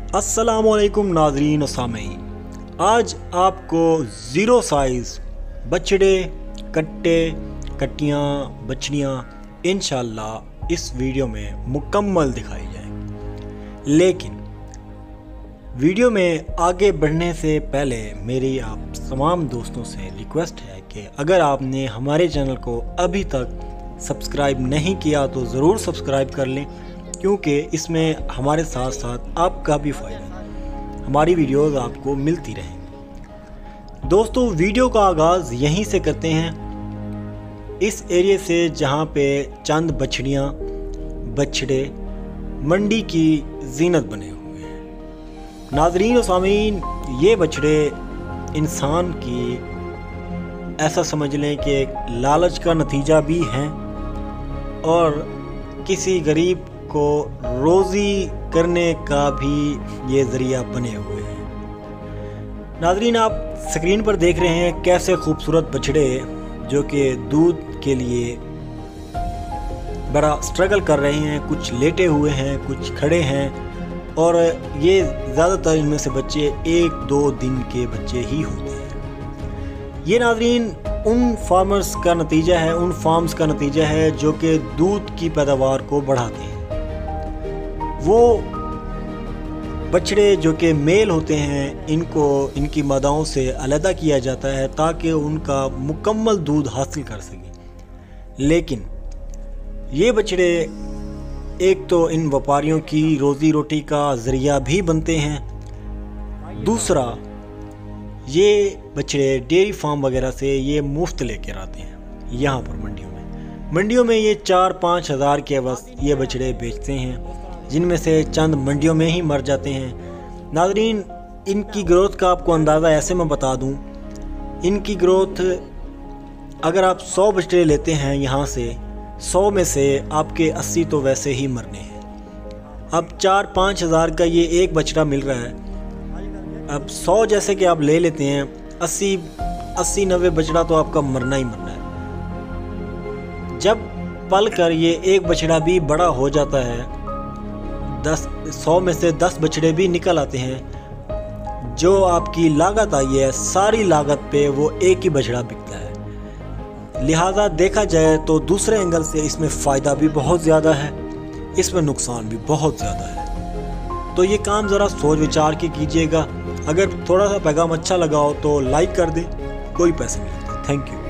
अस्सलामुअलैकुम नाज़रीन और सामीन, आज आपको ज़ीरो साइज़ बछड़े, कट्टे, कट्टियाँ, बछड़ियाँ इंशाल्लाह इस वीडियो में मुकम्मल दिखाई जाएंगी। लेकिन वीडियो में आगे बढ़ने से पहले मेरी आप तमाम दोस्तों से रिक्वेस्ट है कि अगर आपने हमारे चैनल को अभी तक सब्सक्राइब नहीं किया तो ज़रूर सब्सक्राइब कर लें, क्योंकि इसमें हमारे साथ साथ आपका भी फ़ायदा, हमारी वीडियोस आपको मिलती रहेंगी। दोस्तों, वीडियो का आगाज़ यहीं से करते हैं, इस एरिया से जहां पे चंद बछड़ियां, बछड़े मंडी की जीनत बने हुए हैं। नाज़रीन और सामीन, ये बछड़े इंसान की ऐसा समझ लें कि एक लालच का नतीजा भी हैं और किसी गरीब को रोज़ी करने का भी ये ज़रिया बने हुए हैं। नाज़रीन, आप स्क्रीन पर देख रहे हैं कैसे खूबसूरत बछड़े जो कि दूध के लिए बड़ा स्ट्रगल कर रहे हैं। कुछ लेटे हुए हैं, कुछ खड़े हैं और ये ज़्यादातर इनमें से बच्चे 1-2 दिन के बच्चे ही होते हैं। ये नाज़रीन उन फार्मर्स का नतीजा है, उन फार्म्स का नतीजा है जो कि दूध की पैदावार को बढ़ाते हैं। वो बछड़े जो कि मेल होते हैं, इनको इनकी मादाओं से अलग किया जाता है ताकि उनका मुकम्मल दूध हासिल कर सकें। लेकिन ये बछड़े एक तो इन व्यापारियों की रोज़ी रोटी का ज़रिया भी बनते हैं, दूसरा ये बछड़े डेयरी फार्म वगैरह से ये मुफ्त लेकर आते हैं यहाँ पर मंडियों में ये 4-5 हज़ार के बस ये बछड़े बेचते हैं, जिनमें से चंद मंडियों में ही मर जाते हैं। नाज़रीन, इनकी ग्रोथ का आपको अंदाज़ा ऐसे मैं बता दूं, इनकी ग्रोथ अगर आप 100 बछड़े लेते हैं यहाँ से, 100 में से आपके 80 तो वैसे ही मरने हैं। अब 4-5 हज़ार का ये एक बछड़ा मिल रहा है, अब 100 जैसे कि आप ले लेते हैं, 80-90 बछड़ा तो आपका मरना ही मरना है। जब पल कर ये एक बछड़ा भी बड़ा हो जाता है, 100 में से 10 बछड़े भी निकल आते हैं, जो आपकी लागत आई है सारी लागत पे वो एक ही बछड़ा बिकता है। लिहाजा देखा जाए तो दूसरे एंगल से इसमें फ़ायदा भी बहुत ज़्यादा है, इसमें नुकसान भी बहुत ज़्यादा है। तो ये काम ज़रा सोच विचार के कीजिएगा। अगर थोड़ा सा पैगाम अच्छा लगा हो तो लाइक कर दें, कोई पैसे नहीं लगते। Thank you.